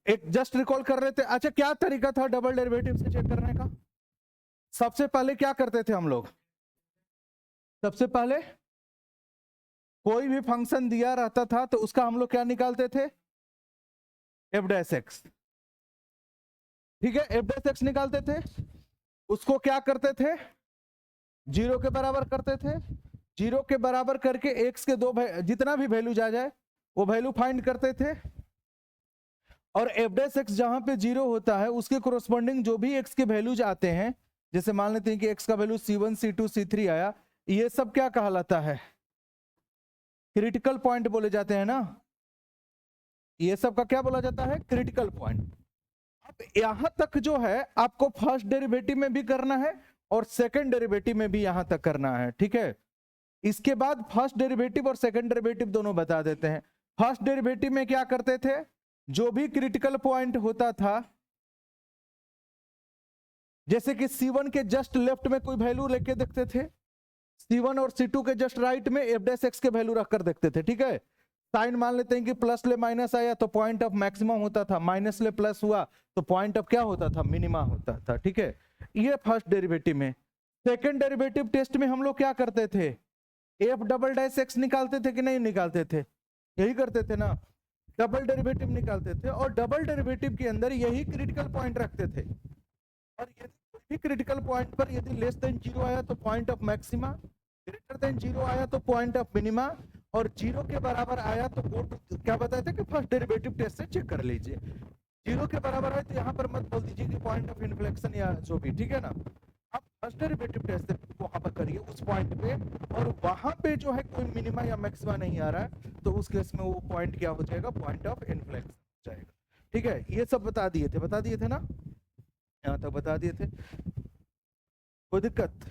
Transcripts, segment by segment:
एक just recall कर रहे थे। अच्छा, क्या तरीका था डबल डेरिवेटिव से चेक करने का? सबसे पहले क्या करते थे हम लोग? सबसे पहले कोई भी फंक्शन दिया रहता था तो उसका हम लोग क्या निकालते थे? F dash x. ठीक है, एफ डैश एक्स निकालते थे। उसको क्या करते थे? जीरो के बराबर करते थे। जीरो के बराबर करके एक्स के दो जितना भी वैल्यू जा जाए वो वैल्यू फाइंड करते थे। और एफ डैश एक्स जहां पे जीरो होता है उसके कोरोस्पोंडिंग जो भी एक्स के वैल्यूज आते हैं, जैसे मान लेते हैं कि एक्स का वैल्यू C1 C2 C3 आया, ये सब क्या कहलाता है? क्रिटिकल पॉइंट बोले जाते हैं ना। ये सब का क्या बोला जाता है? Critical point. अब यहां तक जो है आपको फर्स्ट डेरिवेटिव में भी करना है और सेकंड डेरिवेटिव में भी यहां तक करना है। ठीक है, इसके बाद फर्स्ट डेरिवेटिव और सेकंड डेरिवेटिव दोनों बता देते हैं। फर्स्ट डेरिवेटिव में क्या करते थे? जो भी क्रिटिकल पॉइंट होता था, जैसे कि C1 के जस्ट लेफ्ट में कोई वैल्यू लेके देखते थे, C1 और C2 के जस्ट राइट में एफ डैश एक्स के वैल्यू रखकर देखते थे। ठीक है, साइन मान लेते हैं कि प्लस ले माइनस आया तो पॉइंट ऑफ मैक्सिमम होता था, माइनस ले प्लस हुआ तो पॉइंट ऑफ क्या होता था? मिनिमा होता था। ठीक है, ये फर्स्ट डेरिवेटिव में। सेकंड डेरिवेटिव टेस्ट में हम लोग क्या करते थे? एफ डबल डैश एक्स निकालते थे कि नहीं निकालते थे? यही करते थे ना, डबल डेरिवेटिव निकालते थे और डबल डेरिवेटिव के अंदर यही क्रिटिकल पॉइंट रखते थे। और यदि कोई भी क्रिटिकल पॉइंट पर यदि लेस देन जीरो आया तो point of maxima, greater than zero आया तो पॉइंट ऑफ मिनिमा, और जीरो के बराबर आया तो क्या बताया था कि फर्स्ट डेरिवेटिव टेस्ट से चेक कर लीजिए। जीरो के बराबर है तो यहाँ पर मत बोल दीजिए कि पॉइंट ऑफ इन्फ्लेक्शन या जो भी। ठीक है ना, आप फर्स्ट डेरिवेटिव टेस्ट से वहां पर करिए उस पॉइंट पे, और वहां पे जो है कोई मिनिमा या मैक्सिमा नहीं आ रहा है तो उस केस में वो पॉइंट क्या हो जाएगा? पॉइंट ऑफ इन्फ्लेक्शन हो जाएगा। ठीक है, ये सब बता दिए थे ना, यहां तक बता दिए थे। कोई दिक्कत?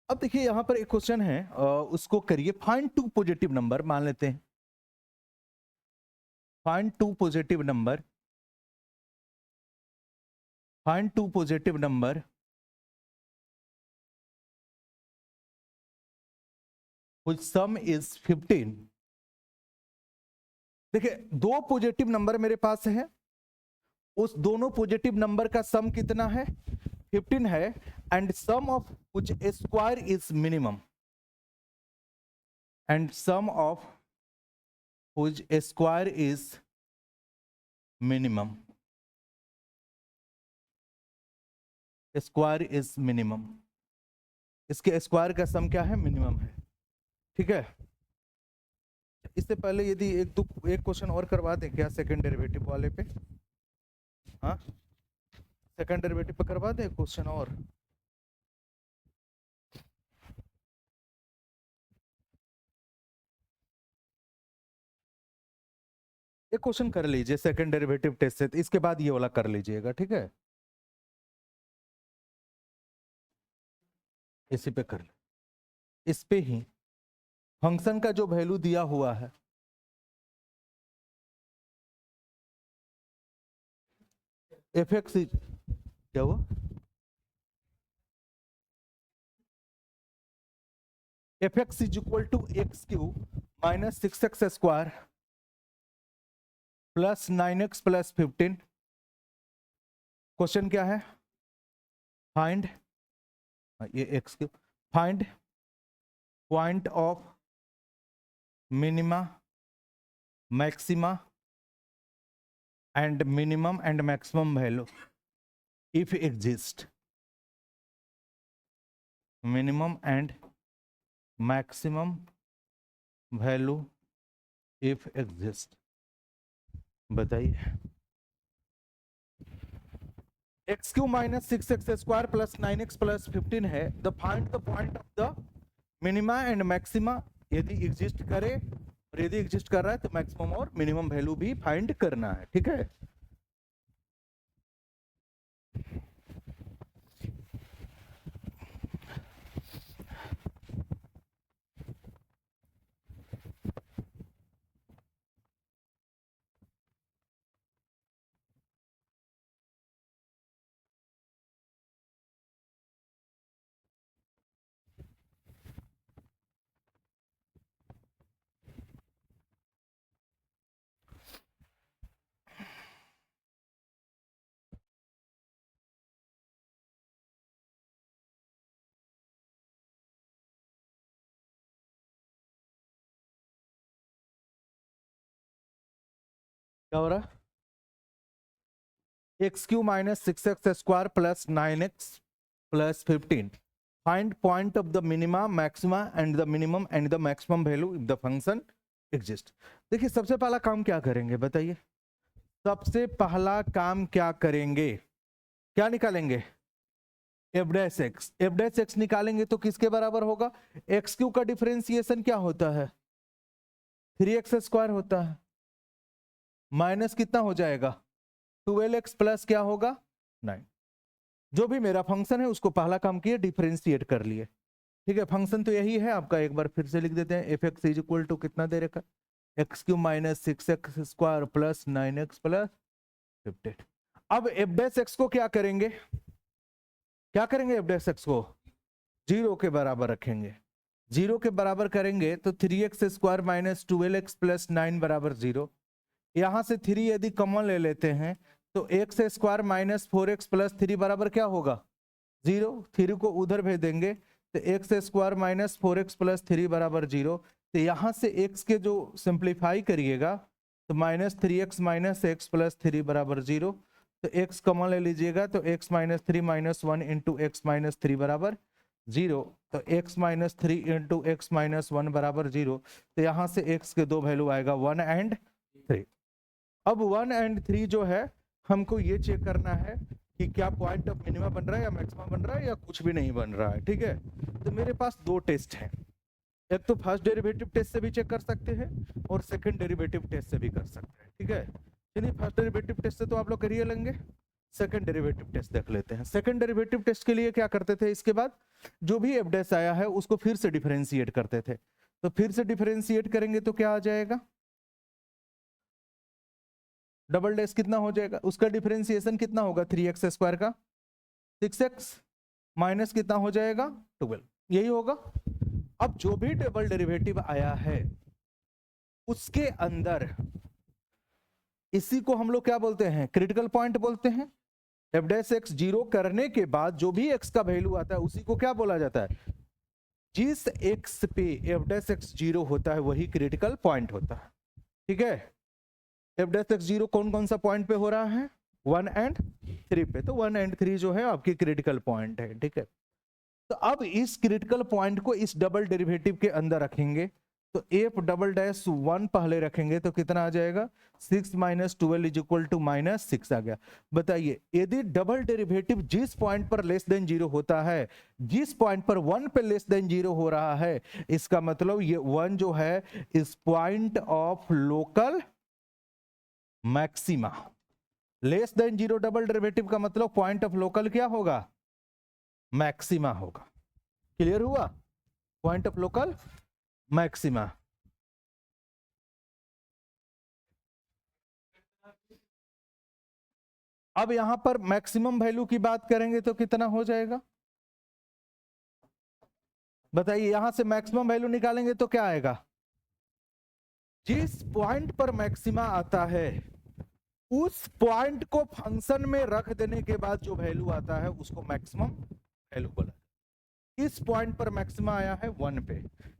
अब देखिए यहां पर एक क्वेश्चन है, उसको करिए। फाइंड टू पॉजिटिव नंबर, मान लेते हैं find two positive number, find two positive number which sum is 15। देखिए दो पॉजिटिव नंबर मेरे पास है, उस दोनों पॉजिटिव नंबर का सम कितना है? 15 है, and sum of which square is minimum, and sum of which square is minimum, square is minimum, इसके स्क्वायर का सम क्या है? मिनिमम है। ठीक है, इससे पहले यदि एक क्वेश्चन और करवा दें क्या सेकंड डेरिवेटिव वाले पे? हाँ, सेकंड डेरिवेटिव पे करवा दें क्वेश्चन और। एक क्वेश्चन कर लीजिए सेकंड डेरिवेटिव टेस्ट से, इसके बाद ये वाला कर लीजिएगा। ठीक है, इसी पे कर ले, इस पे ही फंक्शन का जो वैल्यू दिया हुआ है, एफ एक्स क्या हुआ? F x is equal to x cube minus 6x square plus 9x plus 15। Question क्या है? फाइंड, ये x cube, find point of minima, maxima and minimum and maximum value if exist, minimum and maximum value if exist. बताइए। X cube minus 6x square plus 9x plus 15 है, the find the point of the minima and maxima, यदि exist करे, और यदि exist कर रहा है तो मैक्सिमम और मिनिमम वैल्यू भी फाइंड करना है। ठीक है, क्या हो रहा है? X cube minus 6x² plus 9x plus 15. Find point of the minima, maxima and the minimum and the maximum value if the function exist. देखिए सबसे पहला काम क्या करेंगे बताइए? सबसे पहला काम क्या करेंगे? क्या निकालेंगे? F dash x. F dash x निकालेंगे तो किसके बराबर होगा? एक्स क्यू का डिफरेंशिएशन क्या होता है? 3x² होता है. माइनस कितना हो जाएगा? 12x प्लस क्या होगा? 9. जो भी मेरा फंक्शन है उसको पहला काम किए डिफरेंशिएट कर लिए. ठीक है, फंक्शन तो यही है आपका. एक बार फिर से लिख देते हैं. F x is equal to कितना दे रखा? X cube minus 6x² plus 9x plus 15. अब एफ डैश एक्स को क्या करेंगे? क्या करेंगे? एफ डैश एक्स को 0 के बराबर रखेंगे. 0 के बराबर करेंगे तो 3x² माइनस 12x प्लस 9 बराबर 0. यहां से 3 यदि कॉमन ले लेते हैं तो x² माइनस 4x प्लस 3 बराबर क्या होगा? 0. 3 को उधर भेज देंगे तो x² माइनस 4x प्लस 3 बराबर 0. तो यहां से x के जो सिंप्लीफाई करिएगा तो minus 3x minus x plus 3 बराबर 0. तो x कॉमन ले लीजिएगा तो x minus 3 minus 1 into x minus 3 बराबर 0. तो x minus 3 into x minus 1 बराबर 0. तो यहां से x के दो वैल्यू आएगा 1 एंड 3. अब 1 एंड 3 जो है हमको ये चेक करना है कि क्या पॉइंट ऑफ मिनिमा बन रहा है या मैक्सिमा बन रहा है या कुछ भी नहीं बन रहा है. ठीक है, तो मेरे पास दो टेस्ट हैं. एक तो फर्स्ट डेरिवेटिव टेस्ट से भी चेक कर सकते हैं और सेकंड डेरिवेटिव टेस्ट से भी कर सकते हैं. ठीक है, चलिए फर्स्ट डेरिवेटिव टेस्ट से तो आप लोग करिए लेंगे. सेकंड डेरिवेटिव टेस्ट देख लेते हैं. सेकंड डेरिवेटिव टेस्ट के लिए क्या करते थे? इसके बाद जो भी एफ डैश आया है उसको फिर से डिफरेंशिएट करते थे. तो फिर से डिफरेंशिएट करेंगे तो क्या आ जाएगा? डबल डैश कितना हो जाएगा? उसका डिफरेंशिएशन कितना होगा? 3x² का 6x माइनस कितना हो जाएगा? 12. यही होगा. अब जो भी डबल डेरिवेटिव आया है उसके अंदर इसी को हम लोग क्या बोलते हैं? क्रिटिकल पॉइंट बोलते हैं. एफ डैश एक्स 0 करने के बाद जो भी x का वैल्यू आता है उसी को क्या बोला जाता है? जिस x पे एफ डैश एक्स 0 होता है वही क्रिटिकल पॉइंट होता है. ठीक है, एफ डैश एक्स 0 कौन कौन सा पॉइंट पे हो रहा है? 1 एंड 3 पे. तो 1 एंड 3 जो है आपकी क्रिटिकल पॉइंट है. ठीक है, तो अब इस क्रिटिकल पॉइंट को इस डबल डेरिवेटिव के अंदर रखेंगे तो एफ डबल डैश 1 पहले रखेंगे तो कितना आ जाएगा? 6 minus 12 is equal to minus 6 आ गया. बताइए, यदि डबल डेरिवेटिव जिस पॉइंट पर लेस देन 0 होता है, जिस पॉइंट पर 1 पे लेस देन 0 हो रहा है, इसका मतलब ये 1 जो है इस point of local maxima. Less than 0 double derivative का मतलब पॉइंट ऑफ लोकल क्या होगा? मैक्सिमा होगा. क्लियर हुआ? Point of local maxima. अब यहां पर मैक्सिमम वैल्यू की बात करेंगे तो कितना हो जाएगा? बताइए, यहां से मैक्सिमम वैल्यू निकालेंगे तो क्या आएगा? जिस पॉइंट पर मैक्सिमा आता है उस पॉइंट को फंक्शन में रख देने के बाद जो वैल्यू आता है उसको मैक्सिमम वैल्यू बोला. इस पॉइंट पर मैक्सिमा आया है 1 पे,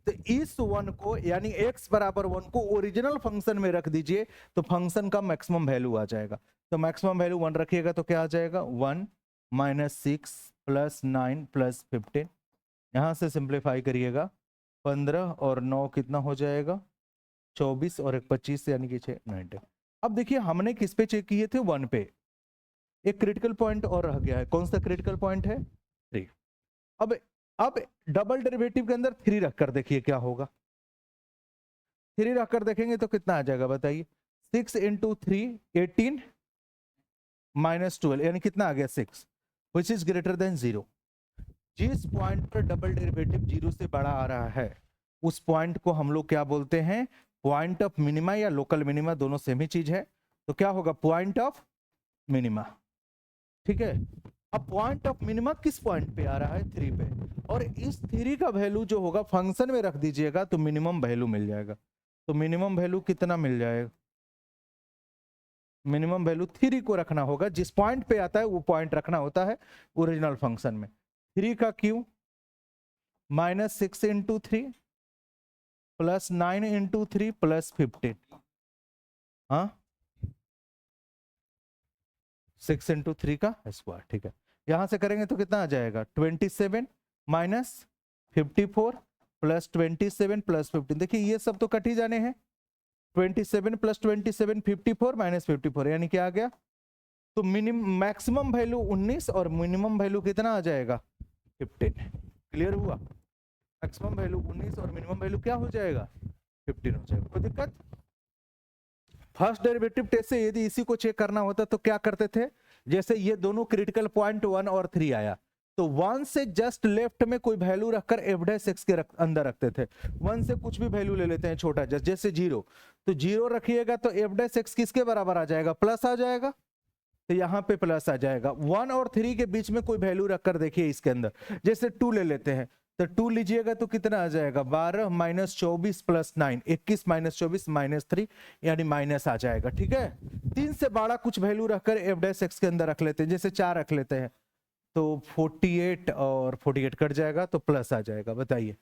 तो इस 1 को यानी x बराबर 1 को ओरिजिनल फंक्शन में रख दीजिए तो फंक्शन का मैक्सिमम वैल्यू आ जाएगा. तो मैक्सिमम वैल्यू 1 रखिएगा तो क्या आ जाएगा? 1 माइनस 6 प्लस 9 प्लस 15. यहां से सिंप्लीफाई करिएगा 15 और 9 कितना हो जाएगा? 24 और 1 25 यानी कि 6 19. अब देखिए हमने किस पे चेक किए थे? 1 पे. एक क्रिटिकल पॉइंट और रह गया है. कौन सा क्रिटिकल पॉइंट है? 3. अब डबल डेरिवेटिव के अंदर 3 रखकर देखिए क्या होगा. 3 रखकर देखेंगे तो कितना आ जाएगा बताइए? 6 इंटू 3 18 माइनस 12 यानी कितना आ गया? 6, विच इज ग्रेटर देन 0. जिस पॉइंट पर डबल डेरिवेटिव 0 से बड़ा आ रहा है उस पॉइंट को हम लोग क्या बोलते हैं? पॉइंट ऑफ मिनिमा या लोकल मिनिमा, दोनों सेम ही चीज है. तो क्या होगा? Point of minima. ठीक है, अब पॉइंट ऑफ मिनिमा किस पॉइंट पे आ रहा है? 3 पे. और इस 3 का वैल्यू जो होगा फंक्शन में रख दीजिएगा तो मिनिमम वैल्यू मिल जाएगा. तो मिनिमम वैल्यू कितना मिल जाएगा? मिनिमम वैल्यू 3 को रखना होगा. जिस पॉइंट पे आता है वो पॉइंट रखना होता है ओरिजिनल फंक्शन में. 3 का Q minus 6 into 3 plus 9 into 3 plus 15. हाँ, 6 इंटू 3 का स्क्वायर, ठीक है। यहां से करेंगे तो कितना आ जाएगा 27 माइनस 54 प्लस 27 प्लस 15, देखिए ये सब तो कट ही जाने हैं। 27 प्लस 27 54 माइनस 54 यानी क्या आ गया, तो मिनिमम मैक्सिमम वैल्यू 19 और मिनिमम वैल्यू कितना आ जाएगा 15। क्लियर हुआ, मैक्सिमम वैल्यू 19 और मिनिमम वैल्यू क्या हो जाएगा 15 हो जाएगा। कोई दिक्कत? फर्स्ट डेरिवेटिव टेस्ट से यदि इसी को चेक करना होता तो क्या करते थे, जैसे ये दोनों क्रिटिकल पॉइंट 1 और 3 आया तो 1 से जस्ट लेफ्ट में कोई वैल्यू रखकर एफ डैश एक्स के अंदर रखते थे। 1 से कुछ भी वैल्यू ले लेते हैं छोटा, जैसे 0, तो 0 रखिएगा तो एफ डैश एक्स किसके बराबर आ जाएगा, प्लस आ जाएगा, तो यहाँ पे प्लस आ जाएगा। 1 और 3 के बीच में कोई वैल्यू रखकर देखिए इसके अंदर, जैसे 2 ले लेते हैं तो 2 लीजिएगा तो कितना आ जाएगा 12 माइनस 24 प्लस 9, 21 माइनस 24 माइनस 3 यानी माइनस आ जाएगा, ठीक है। 3 से बड़ा कुछ वैल्यू रखकर एफ डैश एक्स के अंदर रख लेते हैं, जैसे 4 रख लेते हैं तो 48 और 48 कट जाएगा तो प्लस आ जाएगा। बताइए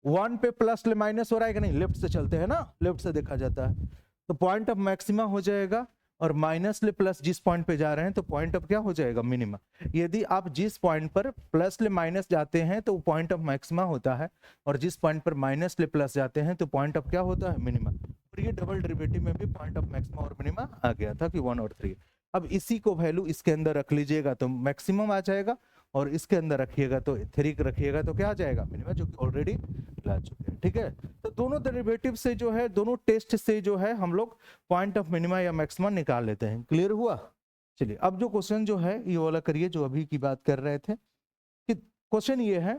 1 पे प्लस ले माइनस हो रहा है कि नहीं, लेफ्ट से चलते हैं ना, लेफ्ट से देखा जाता है, तो पॉइंट ऑफ मैक्सिमा हो जाएगा, और माइनस ले प्लस जिस पॉइंट पे जा रहे हैं तो पॉइंट ऑफ क्या हो जाएगा मिनिमा। यदि आप जिस पॉइंट पर प्लस ले माइनस जाते हैं तो पॉइंट ऑफ मैक्सिमा होता है, और जिस पॉइंट पर माइनस ले प्लस जाते हैं तो पॉइंट ऑफ क्या होता है मिनिमा। और ये डबल डेरिवेटिव में भी पॉइंट ऑफ मैक्सिमा और मिनिमा आ गया था कि 1 और 3। अब इसी को वैल्यू इसके अंदर रख लीजिएगा तो मैक्सिमम आ जाएगा, और इसके अंदर रखिएगा तो 3 रखिएगा तो क्या आ जाएगा मिनिमा, जो कि ऑलरेडी ला चुके हैं, ठीक है। तो दोनों डेरिवेटिव से जो है, दोनों टेस्ट से जो है हम लोग पॉइंट ऑफ मिनिमा या मैक्सिमम निकाल लेते हैं। क्लियर हुआ? चलिए अब जो क्वेश्चन जो है ये वाला करिए जो अभी की बात कर रहे थे, कि क्वेश्चन ये है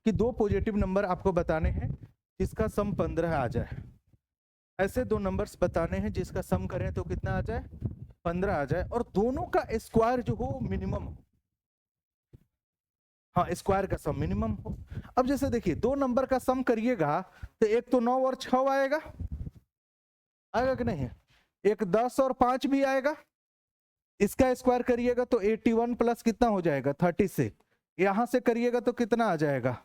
कि 2 पॉजिटिव नंबर आपको बताने हैं जिसका सम 15 आ जाए। ऐसे 2 नंबर्स बताने हैं जिसका सम करें तो कितना आ जाए 15 आ जाए, और दोनों का स्क्वायर जो हो मिनिमम हो। हाँ, स्क्वायर का सम मिनिमम हो। अब जैसे देखिए 2 नंबर का सम करिएगा तो एक तो 9 और 6 आएगा, आएगा कि नहीं, एक 10 और 5 भी आएगा। इसका स्क्वायर करिएगा तो 81 प्लस कितना हो जाएगा 36, यहां से करिएगा तो कितना आ जाएगा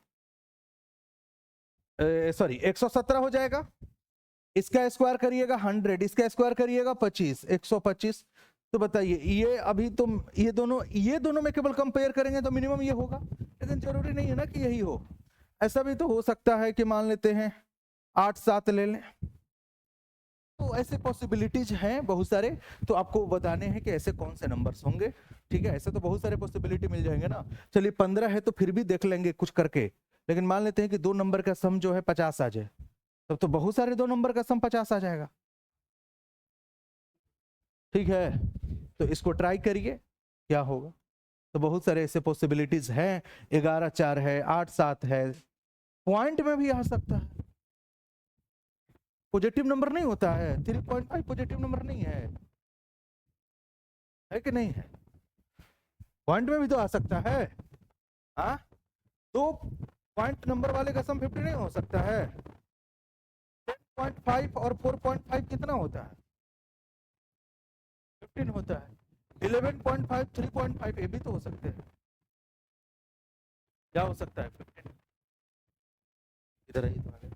सॉरी 117 हो जाएगा। इसका स्क्वायर करिएगा 100, इसका स्क्वायर करिएगा 25, 125। तो बताइए ये अभी तो ये दोनों में केवल कंपेयर करेंगे तो मिनिमम ये होगा, लेकिन जरूरी नहीं है ना कि यही हो। ऐसा भी तो हो सकता है कि मान लेते हैं 8 7 ले लें, तो ऐसे पॉसिबिलिटीज हैं बहुत सारे, तो आपको बताने हैं कि ऐसे कौन से नंबर्स होंगे, ठीक है। ऐसे तो बहुत सारे पॉसिबिलिटी मिल जाएंगे ना। चलिए 15 है तो फिर भी देख लेंगे कुछ करके, लेकिन मान लेते हैं कि 2 नंबर का सम जो है 50 आ जाए, तब तो बहुत सारे 2 नंबर का सम 50 आ जाएगा, ठीक है। तो इसको ट्राई करिए क्या होगा। तो बहुत सारे ऐसे पॉसिबिलिटीज हैं, 11 4 है, 8 7 है, पॉइंट में भी आ सकता है। पॉजिटिव नंबर नहीं होता है, 3.5 पॉजिटिव नंबर नहीं है कि नहीं है, पॉइंट में भी तो आ सकता है। हाँ, 2 पॉइंट नंबर वाले का सम 50 नहीं हो सकता है। 10.5 और 4.5 कितना होता है 15 होता है। 11.5 3.5 ये भी तो हो सकते हैं। क्या हो सकता है 15, इधर ही तो आगे।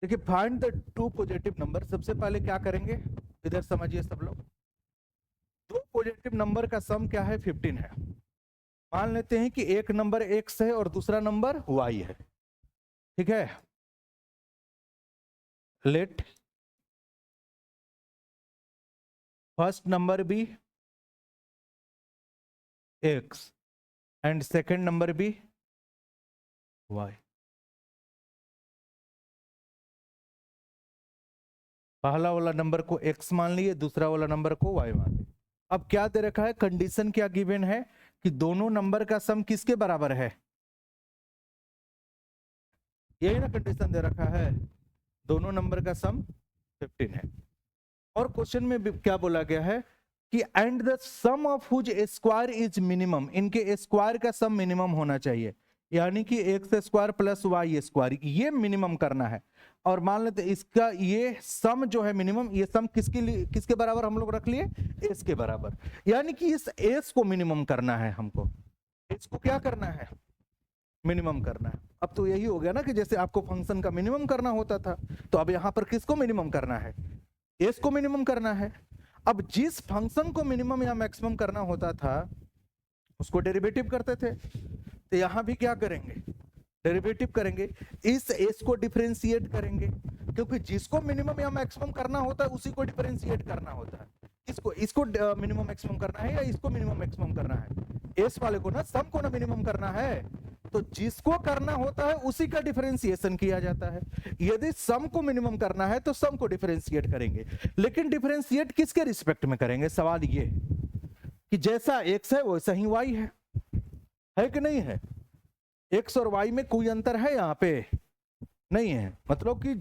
देखिए फाइंड द 2 पॉजिटिव नंबर, सबसे पहले क्या करेंगे, इधर समझिए सब लोग। 2 पॉजिटिव नंबर का सम क्या है 15 है। मान लेते हैं कि एक नंबर x है और दूसरा नंबर y है, ठीक है। Let first number be x and second number be y। पहला वाला नंबर को x मान लिए, दूसरा वाला नंबर को y मान लिए। अब क्या दे रखा है, कंडीशन क्या गिवन है कि दोनों नंबर का सम किसके बराबर है, यही ना कंडीशन दे रखा है, दोनों नंबर का सम 15 है। और क्वेश्चन में क्या बोला गया है कि and the sum of whose square is minimum, इनके स्क्वायर का सम मिनिमम होना चाहिए। यानी कि X square plus Y square, ये मिनिमम करना है। और मान लेते इसका ये सम जो है मिनिमम, ये सम किसके बराबर हम लोग रख लिए, एस के बराबर। यानी कि इस एस को मिनिमम करना है हमको, एस को क्या करना है, मिनिमम करना है। अब तो यही हो गया ना कि जैसे आपको फंक्शन का मिनिमम करना होता था, तो अब यहां पर किसको मिनिमम करना है, एस को मिनिमम करना है। अब जिस फंक्शन को मिनिमम या मैक्सिमम करना होता था उसको डेरिवेटिव करते थे, तो यहां भी क्या करेंगे, डेरिवेटिव करेंगे, इस एस को डिफरेंशिएट करेंगे, क्योंकि जिसको मिनिमम या मैक्सिमम करना होता है उसी को डिफरेंशिएट करना होता है। इसको मिनिमम मैक्सिमम करना है या इसको मिनिमम मैक्सिमम करना है, एस वाले को ना, सम को ना मिनिमम करना है, तो जिसको करना होता है उसी का डिफरेंशिएशन किया जाता है। यदि सम को मिनिमम करना है तो सम को डिफरेंशिएट करेंगे, लेकिन डिफरेंशिएट किसके रिस्पेक्ट में करेंगे, सवाल ये कि जैसा एक्स है वैसा ही वाई है कि नहीं है, एक्स और वाई में कोई अंतर है यहाँ पे नहीं है, मतलब कि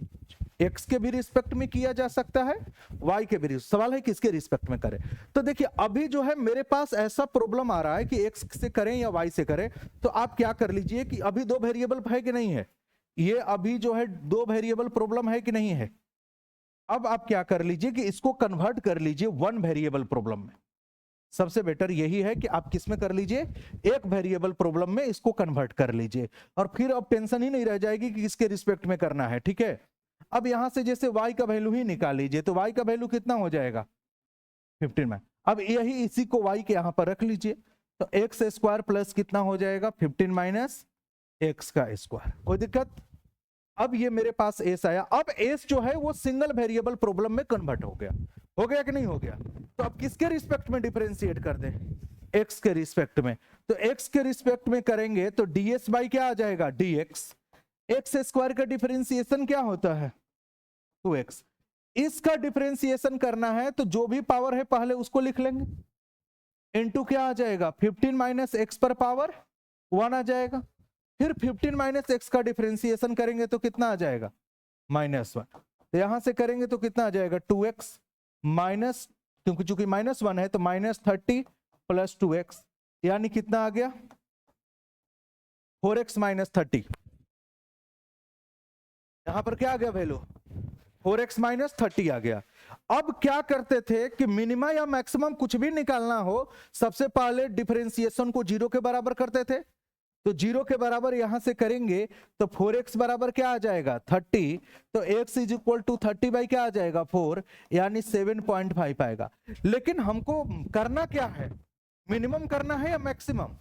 एक्स के भी रिस्पेक्ट में किया जा सकता है, वाई के भी, सवाल है किसके रिस्पेक्ट में करें। तो देखिए अभी जो है मेरे पास ऐसा प्रॉब्लम आ रहा है कि एक्स से करें या वाई से करें, तो आप क्या कर लीजिए कि अभी दो वेरिएबल है कि नहीं है, ये अभी जो है दो वेरिएबल प्रॉब्लम है कि नहीं है। अब आप क्या कर लीजिए कि इसको कन्वर्ट कर लीजिए वन वेरिएबल प्रॉब्लम में। सबसे बेटर यही है कि आप किस में कर लीजिए, एक वेरिएबल प्रॉब्लम में इसको कन्वर्ट कर लीजिए, और फिर अब टेंशन ही नहीं रह जाएगी कि किसके रिस्पेक्ट में करना है। ठीक है, अब यहां से जैसे y का वैल्यू ही निकाल लीजिए, तो y का वैल्यू कितना हो जाएगा 15 में। अब यही इसी को y के यहां पर रख लीजिए, तो एक्स स्क्वायर प्लस कितना हो जाएगा 15 माइनस एक्स का स्क्वायर, कोई दिक्कत। अब ये मेरे पास एस आया, अब एस जो है वो सिंगल वेरिएबल प्रॉब्लम में कन्वर्ट हो गया कि नहीं हो गया। तो अब किसके रिस्पेक्ट में डिफरेंशिएट कर दें, एक्स के रिस्पेक्ट में, तो एक्स के रिस्पेक्ट में करेंगे तो ds बाई क्या आ जाएगा dx, एक्स स्क्वायर का डिफरेंशिएशन क्या होता है 2x, इसका डिफरेंशिएशन करना है तो जो भी पावर है पहले उसको लिख लेंगे, इनटू क्या आ जाएगा 15 माइनस एक्स पर पावर 1 आ जाएगा, फिर 15 माइनस एक्स का डिफरेंशिएशन करेंगे तो कितना आ जाएगा -1, तो यहां से करेंगे तो कितना आ जाएगा 2x माइनस, क्योंकि चूंकि -1 है तो -30 प्लस 2x, यानी कितना आ गया 4x माइनस 30, यहां पर क्या आ गया वैल्यू 4x माइनस 30 आ गया। अब क्या करते थे कि मिनिमा या मैक्सिमम कुछ भी निकालना हो सबसे पहले डिफरेंशिएशन को 0 के बराबर करते थे, तो 0 के बराबर यहां से करेंगे तो 4x बराबर क्या आ जाएगा 30, तो x is equal to 30 by क्या आ जाएगा 4, यानी 7.5 आएगा। लेकिन हमको करना क्या है, मिनिमम करना है या मैक्सिमम,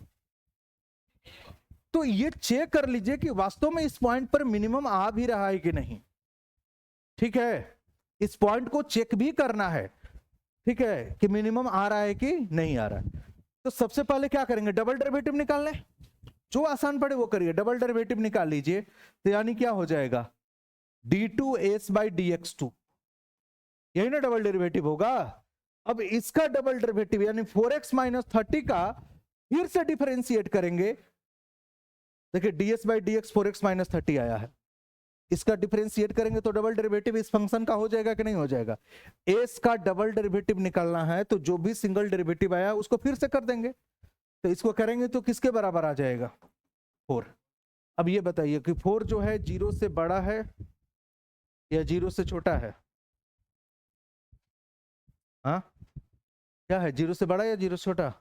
तो ये चेक कर लीजिए कि वास्तव में इस पॉइंट पर मिनिमम आ भी रहा है कि नहीं। ठीक है, इस पॉइंट को चेक भी करना है, ठीक है, कि मिनिमम आ रहा है कि नहीं आ रहा है। तो सबसे पहले क्या करेंगे, डबल डेरिवेटिव निकाल लें, जो आसान पड़े वो करिए, डबल डेरिवेटिव निकाल लीजिए, तो यानी क्या हो जाएगा d2s बाई dx2, यही ना डबल डेरिवेटिव होगा। अब इसका डबल डेरिवेटिव यानी 4x माइनस 30 का फिर से डिफरेंशिएट करेंगे, देखिए ds by dx 4x minus 30 आया है, इसका डिफरेंशिएट करेंगे तो डबल डेरिवेटिव इस फंक्शन का हो जाएगा कि नहीं हो जाएगा। एस का डबल डेरिवेटिव निकालना है तो जो भी सिंगल डेरिवेटिव आया उसको फिर से कर देंगे, तो इसको करेंगे तो किसके बराबर आ जाएगा 4। अब ये बताइए कि 4 जो है 0 से बड़ा है या 0 से छोटा है, हाँ क्या है 0 से बड़ा या 0 से छोटा,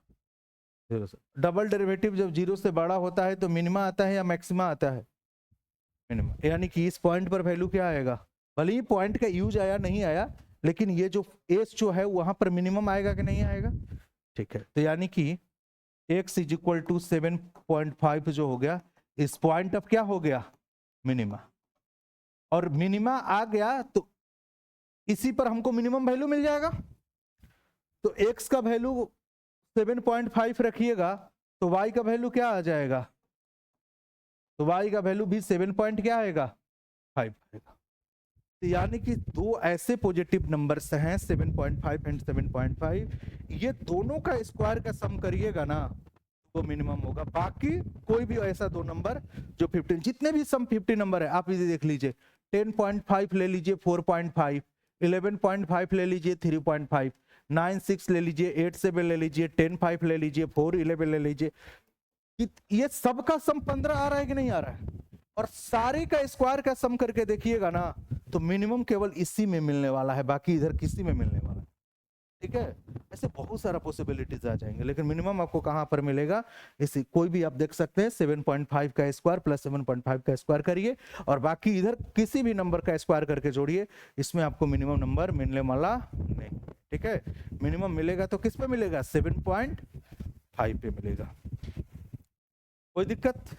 0 से। डबल डेरिवेटिव जब 0 से बड़ा होता है तो मिनिमा आता है या मैक्सिमा आता है, मिनिमा, यानी कि इस पॉइंट पर वैल्यू क्या आएगा, भले ही पॉइंट का यूज आया नहीं आया, लेकिन ये जो एस जो है वहां पर मिनिमम आएगा कि नहीं आएगा। ठीक है, तो यानी कि x इज इक्वल टू 7.5 जो हो गया, इस पॉइंट अब क्या हो गया मिनिमा, और मिनिमा आ गया तो इसी पर हमको मिनिमम वैल्यू मिल जाएगा, तो x का वैल्यू 7.5 रखिएगा तो y का वैल्यू क्या आ जाएगा, तो y का वैल्यू भी 7 पॉइंट क्या आएगा 5 आएगा। तो यानी कि दो ऐसे पॉजिटिव नंबर्स हैं 7.5 एंड 7.5, ये दोनों का स्क्वायर का सम करिएगा ना तो मिनिमम होगा। बाकी कोई भी ऐसा दो नंबर जो 15, जितने भी सम 50 नंबर है आप इसे देख लीजिए, 10.5 ले लीजिए 4.5, 11.5 ले लीजिए 3.5, 9 6 ले लीजिए 8 7 ले लीजिए 10 5 ले लीजिए 4 11 ले लीजिए, कि ये सबका सम 15 आ रहा है कि नहीं आ रहा है, और सारे का स्क्वायर का सम करके देखिएगा ना तो मिनिमम केवल इसी में मिलने वाला है, बाकी इधर किसी में मिलने वाला है। ठीक है, ऐसे बहुत सारा पॉसिबिलिटीज आ जाएंगे, लेकिन मिनिमम आपको कहां पर मिलेगा, इसी कोई भी आप देख सकते हैं 7.5 का स्क्वायर प्लस 7.5 का स्क्वायर करिए और बाकी इधर किसी भी नंबर का स्क्वायर करके जोड़िए, इसमें आपको मिनिमम नंबर मिलने वाला नहीं। ठीक है, मिनिमम मिलेगा तो किस पे मिलेगा, 7.5 पे मिलेगा। कोई दिक्कत?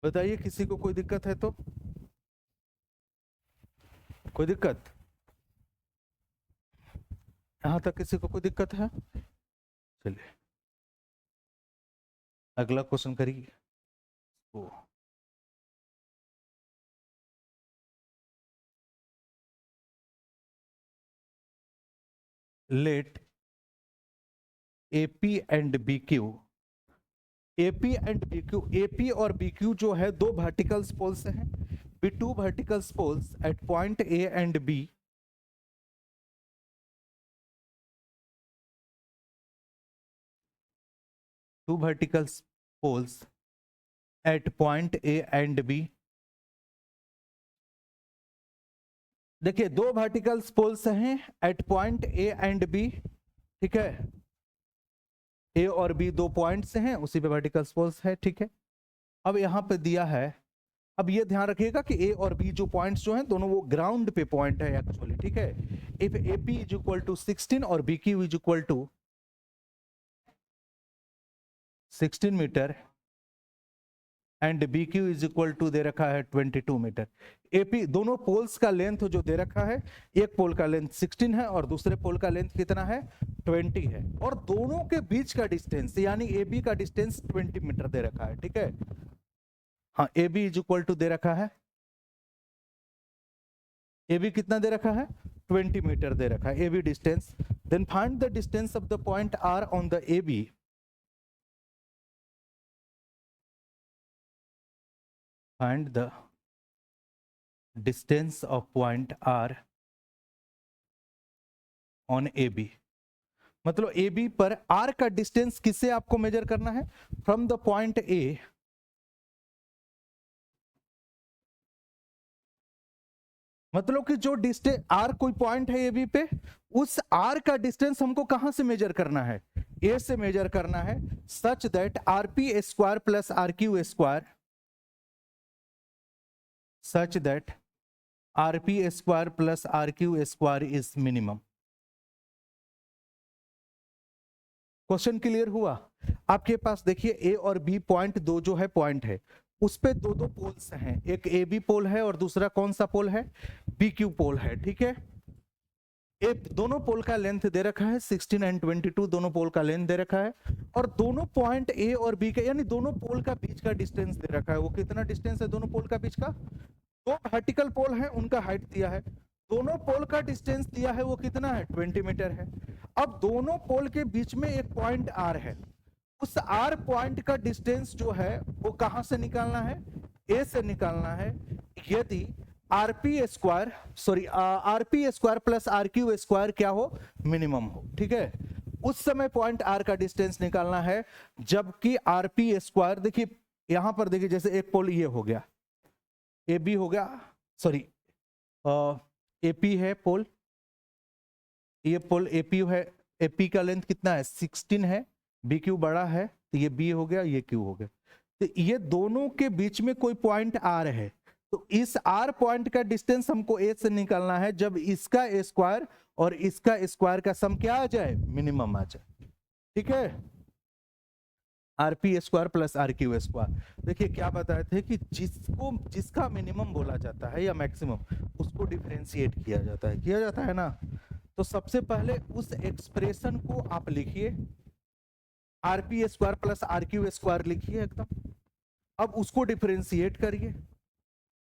बताइए, किसी को कोई दिक्कत है तो? कोई दिक्कत? यहां तक किसी को कोई दिक्कत है? चलिए अगला क्वेश्चन करिए। Oh let AP and BQ, AP and BQ, AP और BQ जो है दो वर्टिकल पोल्स हैं, B2 vertical poles at point A and B, two vertical poles at point A and B। देखिए दो वर्टिकल पोल्स हैं at point A and B, ठीक है, A और B दो पॉइंट्स हैं, उसी पे वर्टिकल पोल्स है। ठीक है, अब यहां पे दिया है, अब ये ध्यान रखिएगा कि A और B जो पॉइंट्स जो हैं दोनों वो ग्राउंड पे पॉइंट है एक्चुअली। ठीक है, if AP is equal to 16 और BQ is equal to 16 metre and BQ is equal to दे रखा है 22 मीटर। AP दोनों पोल्स का लेंथ जो दे रखा है, एक पोल का लेंथ 16 है और दूसरे पोल का लेंथ कितना है, 20 है, और दोनों के बीच का डिस्टेंस यानी AB का डिस्टेंस 20 मीटर दे रखा है। ठीक है, हाँ AB इज इक्वल टू दे रखा है, AB कितना दे रखा है, 20 मीटर दे रखा है AB distance. Then find the distance of the point R on the AB। Find the distance of point R on AB। मतलब AB पर R का डिस्टेंस किससे आपको मेजर करना है, फ्रॉम द पॉइंट A, मतलब कि जो डिस्टेंस R कोई पॉइंट है AB पे, उस R का डिस्टेंस हमको कहां से मेजर करना है, A से मेजर करना है, such that RP square plus RQ square, such that RP square plus RQ square is minimum. Question clear हुआ? आपके पास देखिए A और B पॉइंट दो जो है पॉइंट है, उस पे दो दो पोल्स हैं, एक AB पोल है और दूसरा कौन सा पोल है, BQ पोल है। ठीक है, दोनों पोल का लेंथ दे रखा है 16 एंड 22, दोनों पोल का लेंथ दे रखा है, और दोनों पॉइंट A और B के यानी दोनों पोल का बीच का डिस्टेंस दे रखा है। वो कितना डिस्टेंस है दोनों पोल का बीच का, दो वर्टिकल पोल है उनका हाइट दिया है, दोनों पोल का डिस्टेंस दिया है, वो कितना है 20 मीटर है। अब दोनों पोल के बीच में एक पॉइंट R है, उस R पॉइंट का डिस्टेंस जो है वो कहां से निकालना है, A से निकालना है। यदि RP square RP square plus RQ square क्या हो, मिनिमम हो। ठीक है, उस समय पॉइंट R का डिस्टेंस निकालना है, जबकि RP स्क्वायर, देखिए यहां पर देखिए जैसे एक पोल ये हो गया AB हो गया, सॉरी AP है पोल, ये पोल AP है, AP का लेंथ कितना है 16 है, BQ बड़ा है तो ये B हो गया, ये Q हो गया, तो ये दोनों के बीच में कोई पॉइंट R है, तो इस R पॉइंट का डिस्टेंस हमको A से निकालना है जब इसका स्क्वायर और इसका स्क्वायर का सम क्या आ जाए, मिनिमम आ जाए। ठीक है, RP square plus RQ square. देखिए क्या बताए थे कि जिसका मिनिमम बोला जाता है या मैक्सिमम, उसको डिफरेंशिएट किया जाता है ना। तो सबसे पहले उस एक्सप्रेशन को आप लिखिए, RP square plus RQ square लिखिए एकदम, अब उसको डिफरेंशिएट करिए,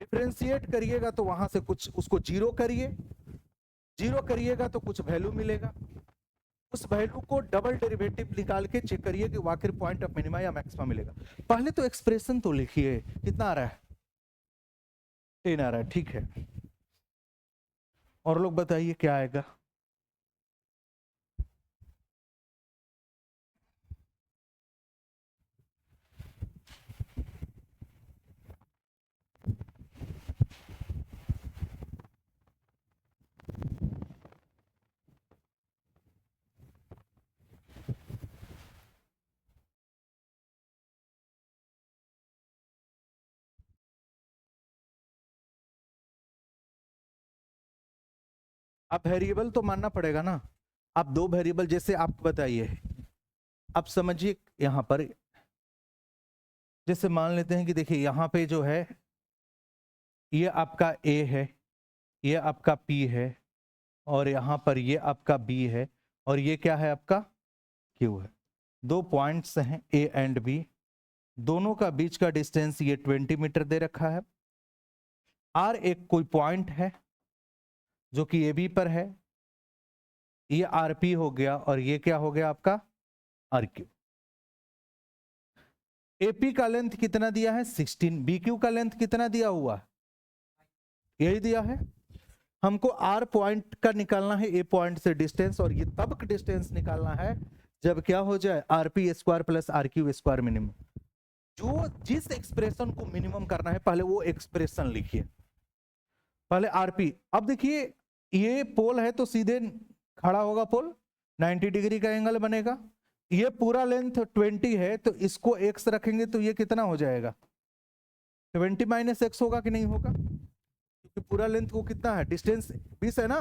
डिफरेंशिएट करिएगा तो वहां से कुछ उसको जीरो करिए, जीरो करिएगा तो कुछ वैल्यू मिलेगा, उस वैल्यू को डबल डेरिवेटिव निकाल के चेक करिए कि आखिर पॉइंट ऑफ मिनिमा या मैक्सिमा मिलेगा। पहले तो एक्सप्रेशन तो लिखिए, कितना आ रहा है, 10 आ रहा है। ठीक है, और लोग बताइए क्या आएगा, अब वेरिएबल तो मानना पड़ेगा ना। आप दो वेरिएबल, जैसे आप बताइए, अब समझिए यहां पर जैसे मान लेते हैं कि देखिए यहां पे जो है ये आपका ए है, ये आपका पी है, और यहां पर ये आपका बी है, और ये क्या है आपका क्यू है। दो पॉइंट्स हैं ए एंड बी, दोनों का बीच का डिस्टेंस ये 20 मीटर दे रखा है। आर एक कोई पॉइंट है जो कि ए बी पर है, ये आरपी हो गया, और ये क्या हो गया आपका आर क्यू। एपी का लेंथ कितना दिया है 16, बीक्यू का लेंथ कितना दिया हुआ है, यही दिया है। हमको आर पॉइंट का निकालना है, ए पॉइंट से डिस्टेंस, और ये तब डिस्टेंस निकालना है जब क्या हो जाए R P square plus R Q square minimum. जो जिस एक्सप्रेशन को मिनिमम करना है पहले वो एक्सप्रेशन लिखिए, पहले आरपी। अब देखिए ये पोल है तो सीधे खड़ा होगा पोल, 90 डिग्री का एंगल बनेगा। ये पूरा लेंथ 20 है तो इसको x रखेंगे तो ये कितना हो जाएगा 20 माइनस एक्स होगा कि नहीं होगा, क्योंकि पूरा लेंथ को कितना है डिस्टेंस 20 है ना।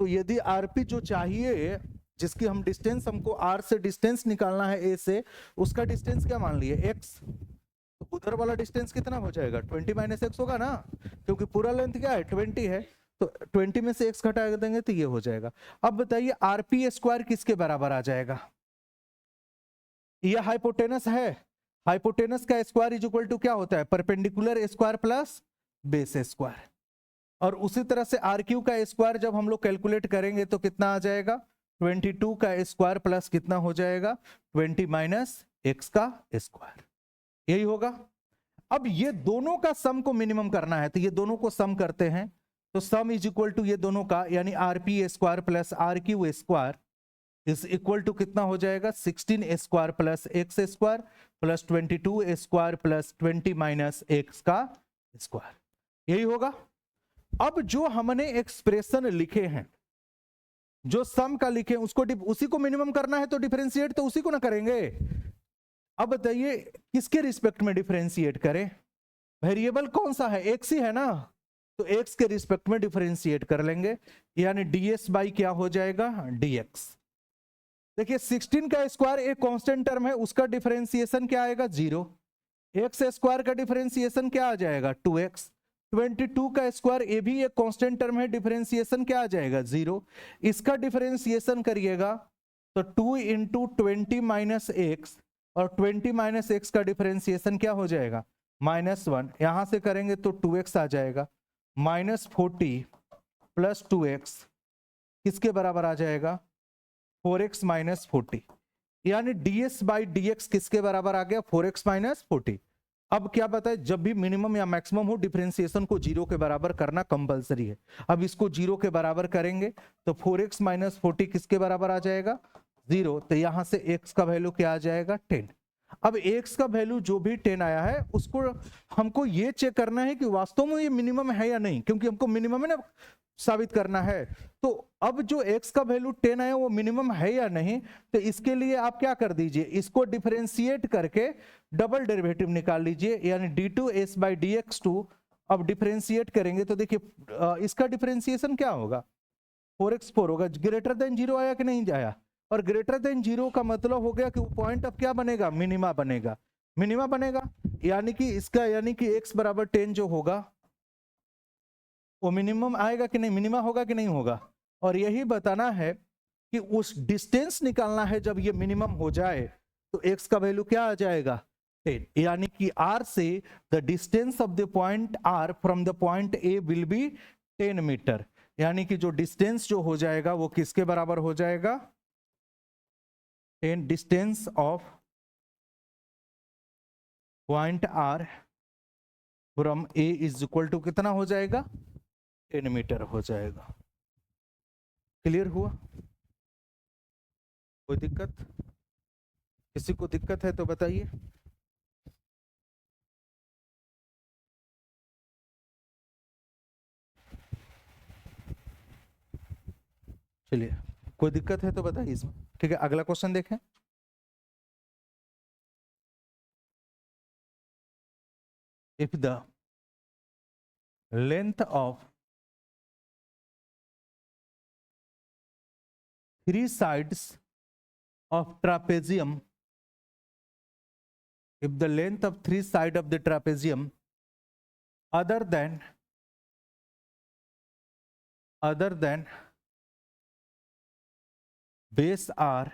तो यदि आरपी जो चाहिए, जिसकी हम डिस्टेंस, हमको आर से डिस्टेंस निकालना है ए से, उसका डिस्टेंस क्या मान लिए एक्स, तो उधर वाला डिस्टेंस कितना हो जाएगा 20 माइनस एक्स होगा ना, क्योंकि पूरा लेंथ क्या है 20 है, तो 20 में से एक्स घटा देंगे तो ये हो जाएगा। अब बताइए आरपी स्क्वायर किसके बराबर आ जाएगा, ये हाइपोटेनस है, हाइपोटेनस का स्क्वायर इज इक्वल टू क्या होता है perpendicular square plus base square. और उसी तरह से आर क्यू का स्क्वायर जब हम लोग कैलकुलेट करेंगे तो कितना आ जाएगा 22 का स्क्वायर प्लस कितना हो जाएगा 20 माइनस एक्स का स्क्वायर, यही होगा। अब ये दोनों का सम को मिनिमम करना है तो ये दोनों को सम करते हैं, तो सम इज इक्वल टू ये दोनों का यानी R P square plus R Q square is equal to कितना हो जाएगा 16 square plus X square plus 22 square plus 20 minus X का स्क्वायर, यही होगा। अब जो हमने एक्सप्रेशन लिखे हैं, जो सम का लिखे उसको उसी को मिनिमम करना है तो डिफरेंशिएट तो उसी को ना करेंगे। अब बताइए किसके रिस्पेक्ट में डिफरेंशिएट करें, वेरिएबल कौन सा है एक्स ही है ना, तो एक्स के रिस्पेक्ट में डिफरेंशिएट कर लेंगे, यानी डीएस बाई क्या हो जाएगा डीएक्स। देखिए 16 का स्क्वायर एक कांस्टेंट टर्म है, उसका डिफरेंशिएशन क्या आएगा 0, एक्स स्क्वायर का डिफरेंशिएशन क्या आ जाएगा 2x, 22 का स्क्वायर ये भी एक कांस्टेंट टर्म है, डिफरेंशिएशन क्या आ जाएगा 0, इसका डिफरेंशिएशन करिएगा तो 2 इंटू 20 माइनस एक्स, और 20 माइनस एक्स का डिफरेंशिएशन क्या हो जाएगा -1, यहां से करेंगे तो 2x आ जाएगा, -40 प्लस 2x किसके बराबर आ जाएगा 4x माइनस 40, यानी ds बाई dx किसके बराबर आ गया 4x माइनस 40। अब क्या बताए जब भी मिनिमम या मैक्सिमम हो डिफरेंशिएशन को 0 के बराबर करना कंपलसरी है। अब इसको 0 के बराबर करेंगे तो 4x माइनस 40 किसके बराबर आ जाएगा 0, तो यहां से x का वैल्यू क्या आ जाएगा 10। अब x का वैल्यू जो भी 10 आया है उसको हमको ये चेक करना है कि वास्तव में ये मिनिमम है या नहीं, क्योंकि हमको मिनिमम है ना साबित करना है। तो अब जो x का वैल्यू 10 है वो मिनिमम है या नहीं, तो इसके लिए आप क्या कर दीजिए इसको डिफरेंशिएट करके डबल डेरिवेटिव निकाल लीजिए, यानी d2s बाई dx2। अब डिफरेंशिएट करेंगे तो देखिए इसका डिफरेंशिएशन क्या होगा 4x4 होगा, ग्रेटर देन 0 आया कि नहीं आया, और ग्रेटर देन 0 का मतलब हो गया कि पॉइंट अब क्या बनेगा मिनिमा बनेगा, मिनिमा बनेगा, यानी कि इसका यानी कि x बराबर 10 जो होगा वो मिनिमम आएगा कि नहीं, मिनिमा होगा कि नहीं होगा। और यही बताना है कि उस डिस्टेंस निकालना है जब ये मिनिमम हो जाए तो x का वैल्यू क्या आ जाएगा 10, यानी कि r से the distance of the point r from the point a will be 10 metre, यानी कि जो डिस्टेंस जो हो जाएगा वो किसके बराबर हो जाएगा 10, distance of point r from a is equal to कितना हो जाएगा 10 मीटर हो जाएगा। क्लियर हुआ, कोई दिक्कत, किसी को दिक्कत है तो बताइए। चलिए कोई दिक्कत है तो बताइए इसमें, ठीक है अगला क्वेश्चन देखें। If the length of 3 sides of trapezium, if the length of 3 sides of the trapezium other than base are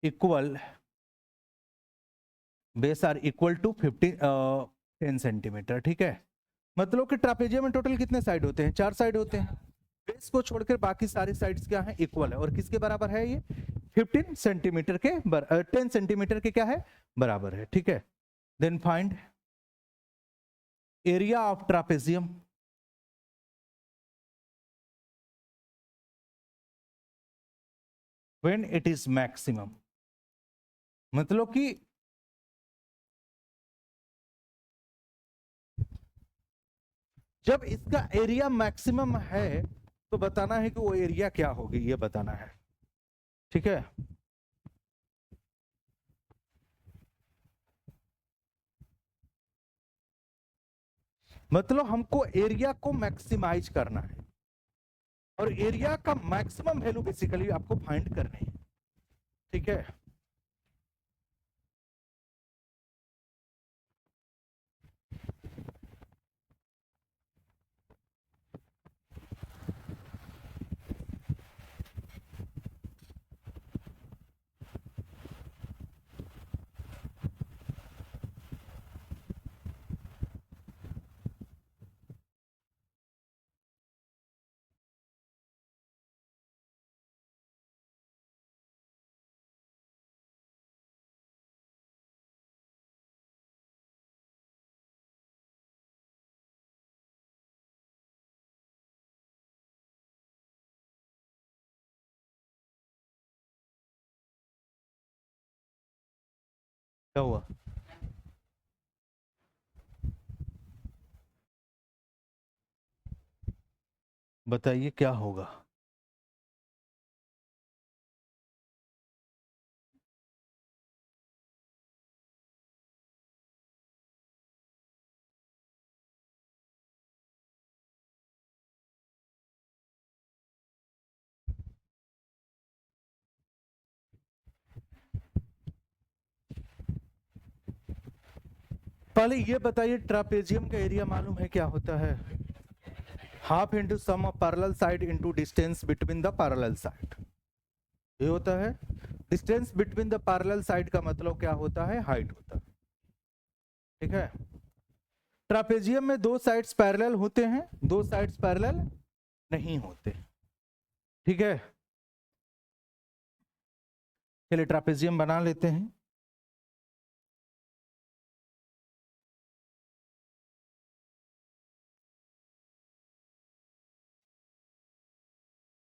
equal to 10 centimetre. ठीक है, मतलब कि ट्रापेजियम में टोटल कितने साइड होते हैं? 4 साइड होते हैं। बेस को छोड़कर बाकी सारी साइड्स क्या है? इक्वल है। और किसके बराबर है ये? 15 सेंटीमीटर के 10 सेंटीमीटर के क्या है? बराबर है। ठीक है, then find area of trapezium when it is maximum, मतलब कि जब इसका एरिया मैक्सिमम है तो बताना है कि वो एरिया क्या होगी, ये बताना है। ठीक है, मतलब हमको एरिया को मैक्सिमाइज करना है और एरिया का मैक्सिमम वैल्यू बेसिकली आपको फाइंड करनी है। ठीक है, क्या हुआ? बताइए क्या होगा? पहले ये बताइए, ट्रापेजियम का एरिया मालूम है क्या होता है? Half into sum of parallel side into distance between the parallel side, ये होता है। Distance between the parallel side का मतलब क्या होता है? हाइट होता है। ठीक है, ट्रापेजियम में 2 साइड्स पैरेलल होते हैं, 2 साइड्स पैरेलल नहीं होते। ठीक है, चलिए ट्रापेजियम बना लेते हैं।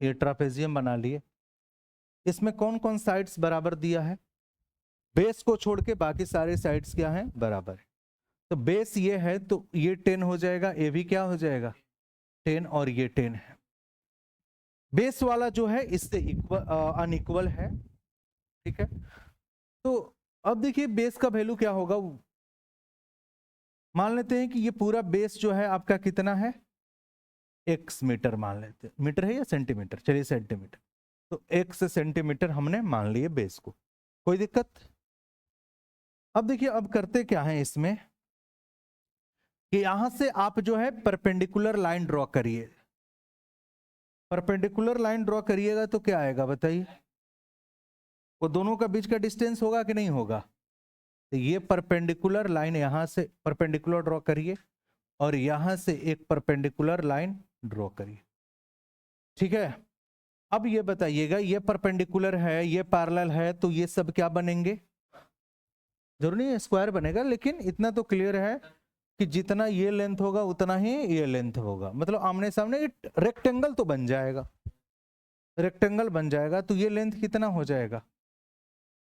ये ट्रापेजियम बना लिए। इसमें कौन कौन साइड्स बराबर दिया है? बेस को छोड़ के बाकी सारे साइड्स क्या हैं? बराबर है। तो बेस ये है तो ये 10 हो जाएगा, ये भी क्या हो जाएगा? 10, और ये 10 है। बेस वाला जो है इससे अनइक्वल है। ठीक है, तो अब देखिए बेस का वैल्यू क्या होगा। मान लेते हैं कि ये पूरा बेस जो है आपका कितना है? x मीटर मान लेते हैं। मीटर है या सेंटीमीटर? चलिए सेंटीमीटर। तो x सेंटीमीटर हमने मान लिए बेस को, कोई दिक्कत? अब देखिए, अब करते क्या है इसमें कि यहां से आप जो है परपेंडिकुलर लाइन ड्रॉ करिए। परपेंडिकुलर लाइन ड्रॉ करिएगा तो क्या आएगा बताइए? वो दोनों का बीच का डिस्टेंस होगा कि नहीं होगा? तो ये परपेंडिकुलर लाइन यहां से परपेंडिकुलर ड्रॉ करिए और यहां से एक परपेंडिकुलर लाइन ड्रॉ करिए। ठीक है, अब ये बताइएगा, ये परपेंडिकुलर है, ये पैरेलल है, तो ये सब क्या बनेंगे? जरूरी नहीं है स्क्वायर बनेगा, लेकिन इतना तो क्लियर है कि जितना ये लेंथ होगा उतना ही ये लेंथ होगा। मतलब आमने सामने रेक्टेंगल तो बन जाएगा, रेक्टेंगल बन जाएगा। तो ये लेंथ कितना हो जाएगा?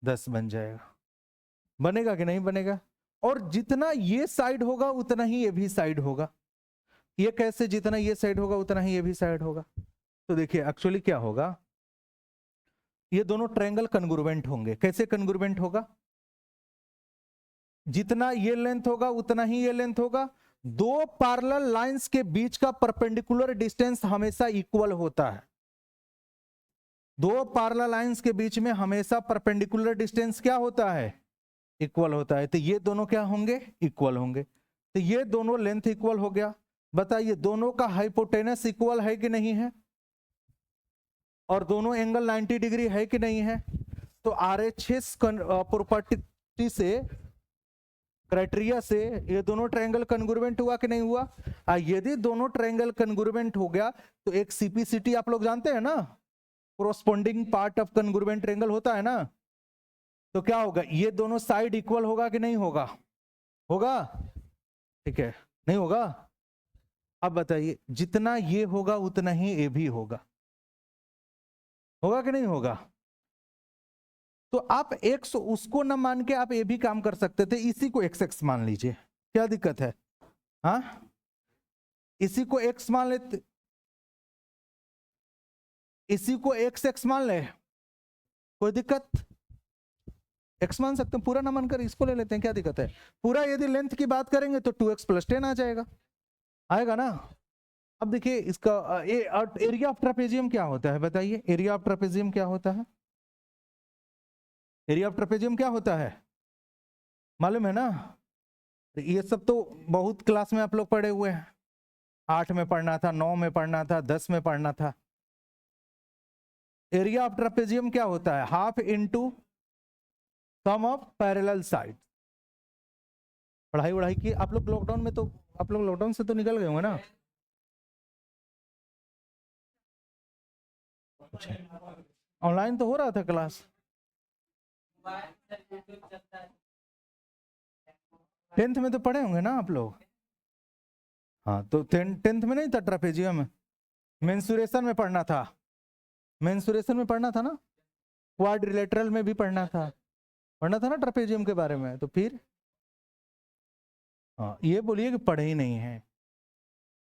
10 बन जाएगा। बनेगा कि नहीं बनेगा? और जितना ये साइड होगा उतना ही ये भी साइड होगा। ये कैसे? जितना ये साइड होगा उतना ही ये भी साइड होगा। तो देखिए एक्चुअली क्या होगा, ये दोनों ट्रायंगल कन्ग्रुवेंट होंगे। कैसे कन्ग्रुवेंट होगा? जितना ये लेंथ होगा उतना ही ये लेंथ होगा। 2 पैरेलल लाइंस के बीच का परपेंडिकुलर डिस्टेंस हमेशा इक्वल होता है। दो पैरेलल लाइंस के बीच में हमेशा परपेंडिकुलर डिस्टेंस क्या होता है, इक्वल होता है। तो ये दोनों क्या होंगे, इक्वल होंगे। तो ये दोनों लेंथ इक्वल हो गया। बताइए दोनों का हाइपोटेनस इक्वल है कि नहीं है, और दोनों एंगल 90 डिग्री है कि नहीं है। तो आरएचएस प्रॉपर्टी से, क्राइटेरिया से ये दोनों ट्रायंगल कन्ग्रुएंट हुआ कि नहीं हुआ। यदि दोनों ट्रायंगल कन्ग्रुएंट हो गया तो एक सीपीसीटी आप लोग जानते हैं ना, corresponding part of congruent triangle होता है ना। तो क्या होगा, ये दोनों साइड इक्वल होगा कि नहीं होगा, होगा, ठीक है, नहीं होगा। अब बताइए जितना ये होगा उतना ही ये भी होगा, होगा कि नहीं होगा। तो आप एक्स उसको न मान के आप ये भी काम कर सकते थे, इसी को एक्स एक्स मान लीजिए, क्या दिक्कत है। हाँ, इसी को एक्स मान लेते, इसी को एक्स एक्स मान ले, कोई दिक्कत, एक्स मान सकते हैं, पूरा ना मानकर इसको ले लेते हैं, क्या दिक्कत है। पूरा यदि लेंथ की बात करेंगे तो 2x + 10 आ जाएगा, आएगा ना। अब देखिए इसका एरिया ऑफ ट्रेपेजियम क्या होता है, बताइए एरिया ऑफ ट्रेपेजियम क्या होता है। एरिया ऑफ ट्रेपेजियम क्या होता है, मालूम है ना। ये सब तो बहुत क्लास में आप लोग पढ़े हुए हैं, 8 में पढ़ना था, 9 में पढ़ना था, 10 में पढ़ना था। एरिया ऑफ ट्रेपेजियम क्या होता है, half into sum of parallel side. पढ़ाई वढ़ाई की आप लोग लॉकडाउन में, तो आप लोग लॉकडाउन से तो निकल गए होंगे ना। ऑनलाइन तो हो रहा था क्लास, 10th में तो पढ़े होंगे ना आप लोग। हाँ तो 10th में नहीं था ट्रेपेजियम, मेंसुरेशन में पढ़ना था, मेंसुरेशन में पढ़ना था ना, क्वाड्रिलेटरल में भी पढ़ना था ना ट्रेपेजियम के बारे में। तो फिर हाँ, ये बोलिए कि पढ़े ही नहीं है।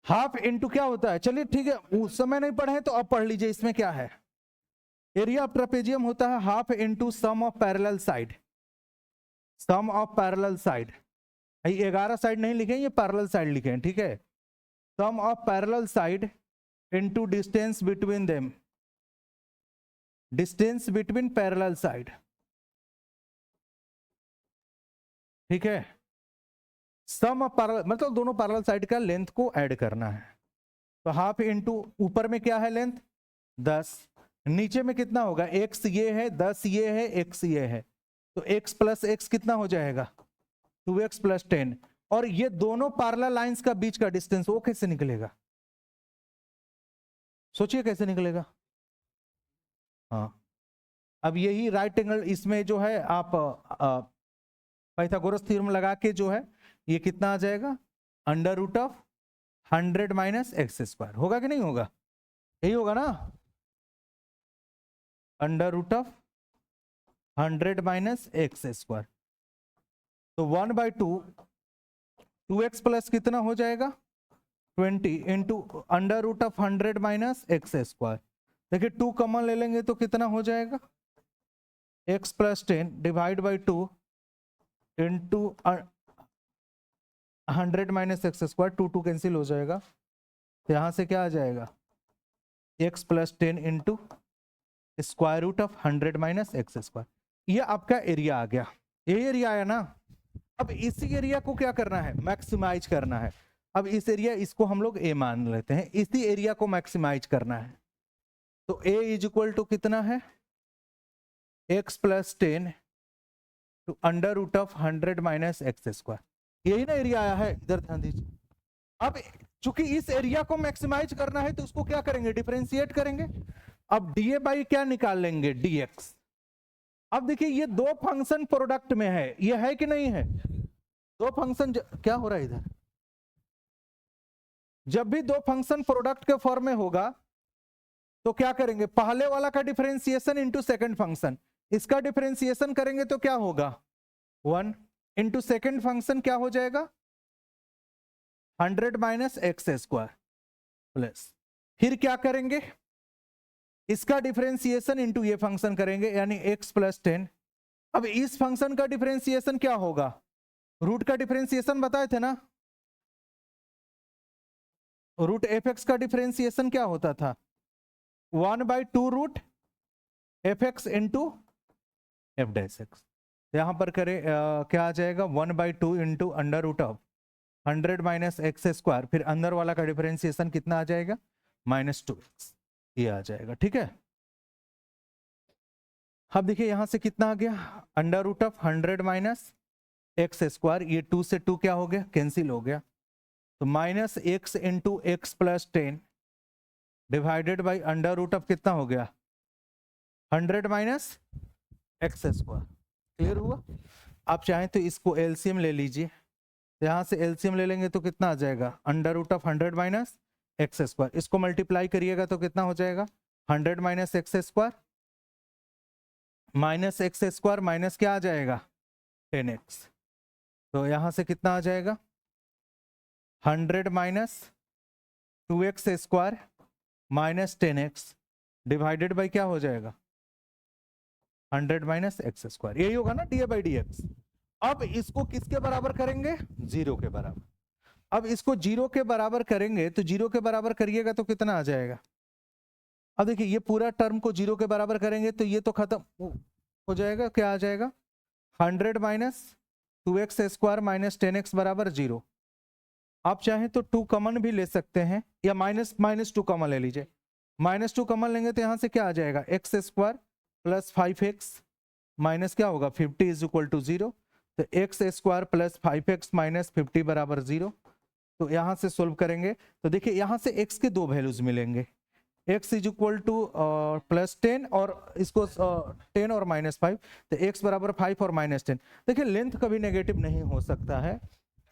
हाफ इंटू क्या होता है, चलिए ठीक है, उस समय नहीं पढ़े तो अब पढ़ लीजिए, इसमें क्या है। एरिया ऑफ ट्रेपेजियम होता है half into sum of parallel side, sum of parallel side. 11 side नहीं लिखे, ये पैरेलल साइड लिखे हैं, ठीक है। Sum of parallel side into distance between them, distance between parallel side, ठीक है। सम ऑफ पैरेलल मतलब दोनों पैरेलल साइड का लेंथ को ऐड करना है। तो हाफ इंटू ऊपर में क्या है लेंथ 10, नीचे में कितना होगा, x ये है, 10 ये है, x ये है, तो x + x कितना हो जाएगा 2x + 10। और ये दोनों पैरेलल लाइंस का बीच का डिस्टेंस वो कैसे निकलेगा, सोचिए कैसे निकलेगा। हाँ, अब यही राइट एंगल इसमें जो है आप पाइथागोरस थ्योरम लगा के जो है ये कितना आ जाएगा, √100 - x², होगा कि नहीं होगा, यही होगा ना, √100 - x²। तो 1/2 2x प्लस कितना हो जाएगा 20 इंटू √100 - x²। देखिए 2 कॉमन ले लेंगे तो कितना हो जाएगा x + 10 / 2 इंटू 100 - x², 2 2 कैंसिल हो जाएगा, तो यहां से क्या आ जाएगा x + 10 इंटू √100 - x²। ये आपका एरिया आ गया, ये एरिया आया ना। अब इसी एरिया को क्या करना है, मैक्सिमाइज करना है। अब इस एरिया, इसको हम लोग a मान लेते हैं, इसी एरिया को मैक्सिमाइज करना है। तो a = कितना है x + 10 √100 - x²। यही ना एरिया आया है, इधर ध्यान दीजिए। अब चूंकि इस एरिया को मैक्सिमाइज करना है तो उसको क्या करेंगे, डिफरेंशिएट करेंगे। अब dA क्या निकाल लेंगे dx। अब देखिए ये दो फंक्शन प्रोडक्ट में है, ये है कि नहीं है, दो फंक्शन क्या हो रहा है इधर, जब भी दो फंक्शन प्रोडक्ट के फॉर्म में होगा तो क्या करेंगे, पहले वाला का डिफरेंशिएशन इंटू सेकेंड फंक्शन, इसका डिफरेंशिएशन करेंगे तो क्या होगा 1 इंटू सेकेंड फंक्शन क्या हो जाएगा 100 - x² प्लस, फिर क्या करेंगे इसका डिफरेंशिएशन इंटू ये फंक्शन करेंगे, यानी x + 10। अब इस फंक्शन का डिफरेंशिएशन क्या होगा, रूट का डिफरेंशिएशन बताए थे ना, √f(x) का डिफरेंशिएशन क्या होता था 1/2 √, F X into F dash X. यहां पर करें क्या आ जाएगा 1/2 into under root of 100 minus X square, फिर अंदर वाला का डिफरेंशिएशन कितना आ जाएगा -2x, ये आ जाएगा। ठीक है, अब देखिए यहां से कितना आ गया under root of 100 minus X square, ये 2 से 2 क्या हो गया कैंसिल हो गया, तो minus X into X plus 10 divided by under root of कितना हो गया 100 माइनस एक्स स्क्वायर। क्लियर हुआ? आप चाहें तो इसको एलसीएम ले लीजिए, तो यहां से एलसीएम ले लेंगे तो कितना आ जाएगा under root of 100 minus X square, इसको मल्टीप्लाई करिएगा तो कितना हो जाएगा 100 minus X square minus X square minus क्या आ जाएगा 10x, तो यहां से कितना आ जाएगा 100 minus 2x square minus 10x divided by क्या हो जाएगा 100 माइनस एक्स स्क्वायर, यही होगा ना dy/dx। अब इसको किसके बराबर करेंगे 0 के बराबर। अब इसको 0 के बराबर करेंगे तो 0 के बराबर करिएगा तो कितना आ जाएगा, अब देखिए ये पूरा टर्म को 0 के बराबर करेंगे तो ये तो खत्म हो जाएगा, क्या आ जाएगा 100 minus 2x square minus 10x बराबर 0। आप चाहें तो 2 कॉमन भी ले सकते हैं, या -2 कॉमन ले लीजिए, -2 कॉमन लेंगे तो यहां से क्या आ जाएगा x square plus 5x minus क्या होगा 50 इज इक्वल टू 0, तो x square plus 5x minus 50 बराबर 0। तो यहां से सोल्व करेंगे तो देखिए यहां से x के दो वैल्यूज मिलेंगे, x इज इक्वल टू +10 और इसको 10 और -5, तो x बराबर 5 और -10। देखिए लेंथ कभी नेगेटिव नहीं हो सकता है,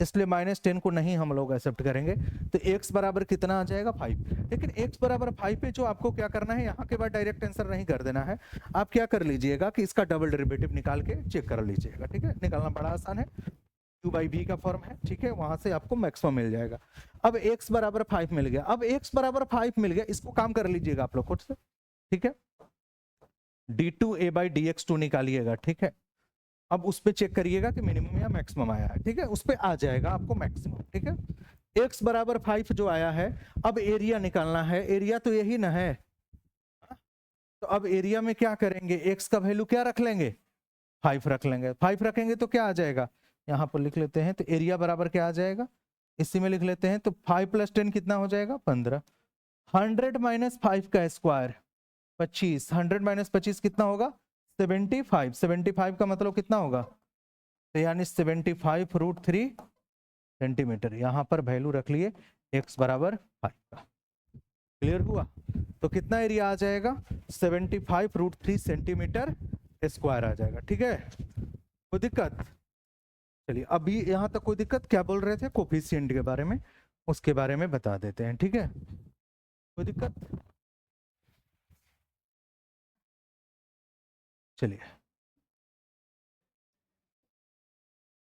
इसलिए -10 को नहीं हम लोग एक्सेप्ट करेंगे, तो x बराबर कितना आ जाएगा 5। लेकिन x बराबर 5 पे जो आपको क्या करना है, यहाँ के बाद डायरेक्ट आंसर नहीं कर देना है, आप क्या कर लीजिएगा कि इसका डबल डेरिवेटिव निकाल के चेक कर लीजिएगा। ठीक है, निकालना बड़ा आसान है, q/v का फॉर्म है। ठीक है, वहां से आपको मैक्सिमम मिल जाएगा। अब x बराबर 5 मिल गया, अब x बराबर 5 मिल गया, इसको काम कर लीजिएगा आप लोग खुद से। ठीक है, d2a/dx2 निकालिएगा। ठीक है, अब उस पे चेक करिएगा कि मिनिमम या मैक्सिमम आया है। ठीक है, उस पे आ जाएगा आपको मैक्सिमम। ठीक है, x बराबर 5 जो आया है, अब एरिया निकालना है, एरिया तो यही ना है, तो अब एरिया में क्या करेंगे x का वैल्यू क्या रख लेंगे 5 रख लेंगे, 5 रखेंगे तो क्या आ जाएगा, यहां पर लिख लेते हैं, तो एरिया बराबर क्या आ जाएगा, इसी में लिख लेते हैं, तो 5 + 10 कितना हो जाएगा 15, 100 माइनस 5 का स्क्वायर 25, 100 माइनस 25 कितना होगा 75, 75 का मतलब कितना होगा, तो यानी 75√3 सेंटीमीटर, यहां पर वैल्यू रख लिए x बराबर 5 का। क्लियर हुआ? तो कितना एरिया आ जाएगा 75√3 सेंटीमीटर स्क्वायर आ जाएगा। ठीक है, कोई दिक्कत? चलिए अभी यहां तक कोई दिक्कत, क्या बोल रहे थे कोफिशिएंट के बारे में, उसके बारे में बता देते हैं। ठीक है, कोई दिक्कत? चलिए,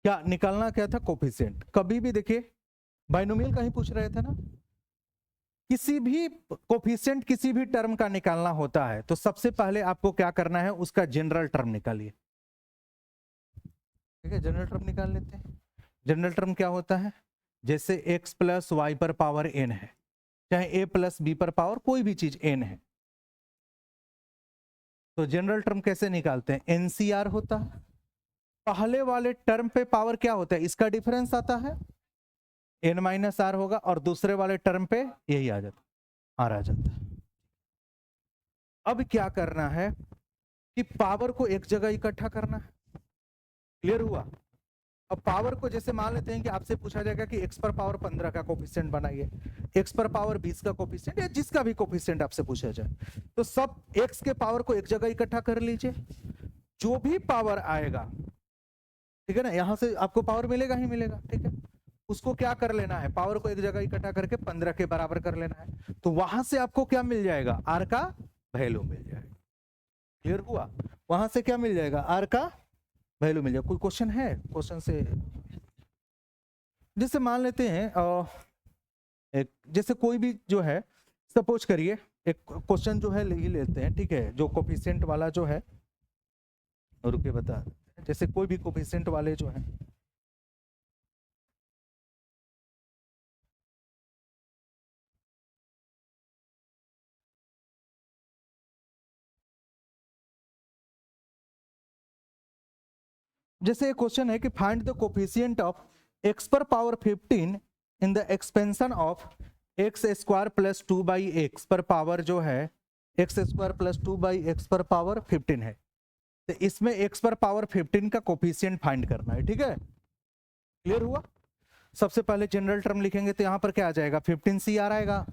क्या निकालना क्या था कोफिशिएंट। कभी भी देखिए बाइनोमियल का ही पूछ रहे थे ना, किसी भी कोफिशिएंट किसी भी टर्म का निकालना होता है तो सबसे पहले आपको क्या करना है, उसका जनरल टर्म निकालिए। ठीक है, जनरल टर्म निकाल लेते हैं। जनरल टर्म क्या होता है, जैसे x + y पर पावर n है, चाहे a + b पर पावर कोई भी चीज n है, तो जनरल टर्म कैसे निकालते हैं, एनसीआर होता है, पहले वाले टर्म पे पावर क्या होता है, इसका डिफरेंस आता है n-r होगा, और दूसरे वाले टर्म पे यही आ जाता, r आ जाता है। अब क्या करना है कि पावर को एक जगह इकट्ठा करना है। क्लियर हुआ? अब पावर को जैसे मान लेते हैं कि आपसे पूछा जाएगा कि x पर पावर 15 का कोफिशिएंट बनाइए, x पर पावर 20 का कोफिशिएंट, या जिसका भी कोफिशिएंट आपसे पूछा जाए, तो सब x के पावर को एक जगह इकट्ठा कर लीजिए, जो भी पावर आएगा, ठीक है ना, यहां से आपको पावर मिलेगा ही मिलेगा। ठीक है, उसको क्या कर लेना है, पावर को एक जगह इकट्ठा करके 15 के बराबर कर लेना है, तो वहां से आपको क्या मिल जाएगा, r का वैल्यू मिल जाएगा। क्लियर हुआ? वहां से क्या मिल जाएगा, r का वैल्यू मिल जाएगा। कोई क्वेश्चन है, क्वेश्चन से जैसे मान लेते हैं एक जैसे कोई भी जो है, सपोज करिए एक क्वेश्चन जो है ले ही लेते हैं। ठीक है, जो कोफिशिएंट वाला जो है, रुके बता, जैसे कोई भी कोफिशिएंट वाले जो है, जैसे एक क्वेश्चन है कि find the coefficient of x पर power 15 in the expansion of x square plus 2/x पर पावर जो है एक्स स्क्वायर प्लस 2/x पर पावर 15 है, तो इसमें x पर पावर 15 का कोफिशिएंट फाइंड करना है। ठीक है, क्लियर हुआ। सबसे पहले जनरल टर्म लिखेंगे तो यहां पर क्या आ जाएगा, 15 CR आएगा,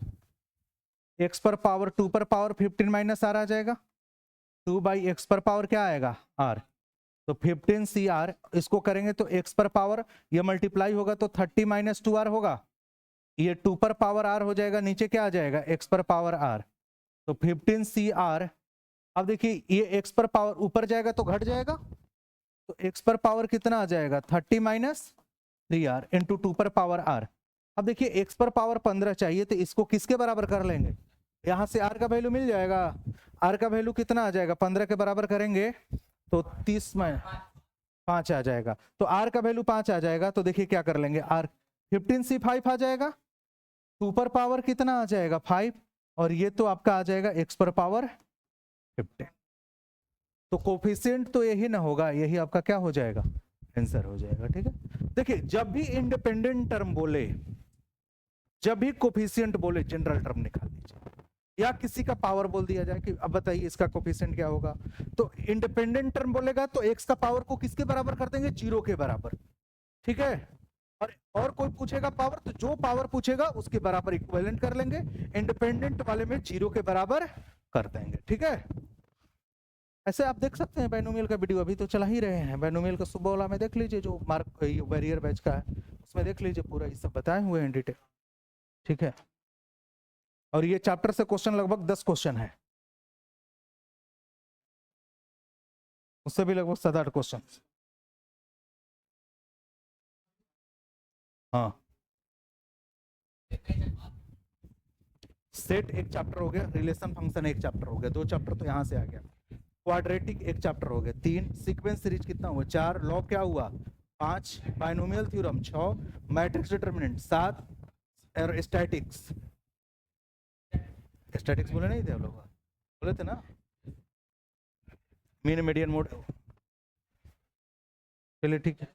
x पर पावर 2 पर पावर 15 माइनस r आ जाएगा, 2/x पर पावर क्या आएगा r, तो 15 CR इसको करेंगे तो x पर पावर ये मल्टीप्लाई होगा तो 30 माइनस 2r होगा, ये 2 पर पावर r हो जाएगा, नीचे क्या आ जाएगा x पर पावर r, तो 15 CR। अब देखिए ये x पर पावर ऊपर जाएगा तो घट जाएगा, तो x पर पावर कितना आ जाएगा 30 माइनस 3r इंटू 2 पर पावर r। अब देखिए x पर पावर 15 चाहिए तो इसको किसके बराबर कर लेंगे, यहां से r का वैल्यू मिल जाएगा, r का वैल्यू कितना आ जाएगा 15 के बराबर करेंगे तो 30 में 5 आ जाएगा, तो r का वैल्यू 5 आ जाएगा, तो देखिए क्या कर लेंगे r 15 5 आ जाएगा, 2 पर पावर कितना आ जाएगा 5, और ये तो आपका आ जाएगा x पर पावर 15। तो कोफिशिएंट तो यही ना होगा, यही आपका क्या हो जाएगा आंसर हो जाएगा। ठीक है, देखिए जब भी इंडिपेंडेंट टर्म बोले, जब भी कोफिशिएंट बोले जनरल टर्म निकाल लीजिए, या किसी का पावर बोल दिया जाए कि अब बताइए इसका कोफिशिएंट क्या होगा, तो इंडिपेंडेंट टर्म बोलेगा तो x का पावर को किसके बराबर कर देंगे 0 के बराबर। ठीक है, और कोई पूछेगा पावर तो जो पावर पूछेगा उसके बराबर इक्विवेलेंट कर लेंगे, इंडिपेंडेंट वाले में 0 के बराबर कर देंगे। ठीक है, ऐसे आप देख सकते हैं बाइनोमियल का वीडियो अभी तो चला ही रहे हैं, बाइनोमियल का सुबह वाला में देख लीजिए, जो मार्क बैरियर बैच का है उसमें देख लीजिए, पूरा ये सब बताए हुए हैं डिटेल। ठीक है, और ये चैप्टर से क्वेश्चन लगभग 10 क्वेश्चन है, उससे भी लगभग 7-8 क्वेश्चन। हाँ, सेट एक चैप्टर हो गया, रिलेशन फंक्शन एक चैप्टर हो गया, 2 चैप्टर तो यहां से आ गया, क्वाड्रेटिक एक चैप्टर हो गया, 3 सीक्वेंस सीरीज कितना हुआ 4, लॉग क्या हुआ 5, बाइनोमियल थ्योरम 6, मैट्रिक्स डिटरमिनेंट 7, और स्टैटिक्स बोले नहीं थे आप लोग, बोले थे ना, मीन मीडियन मोड। चलिए ठीक है।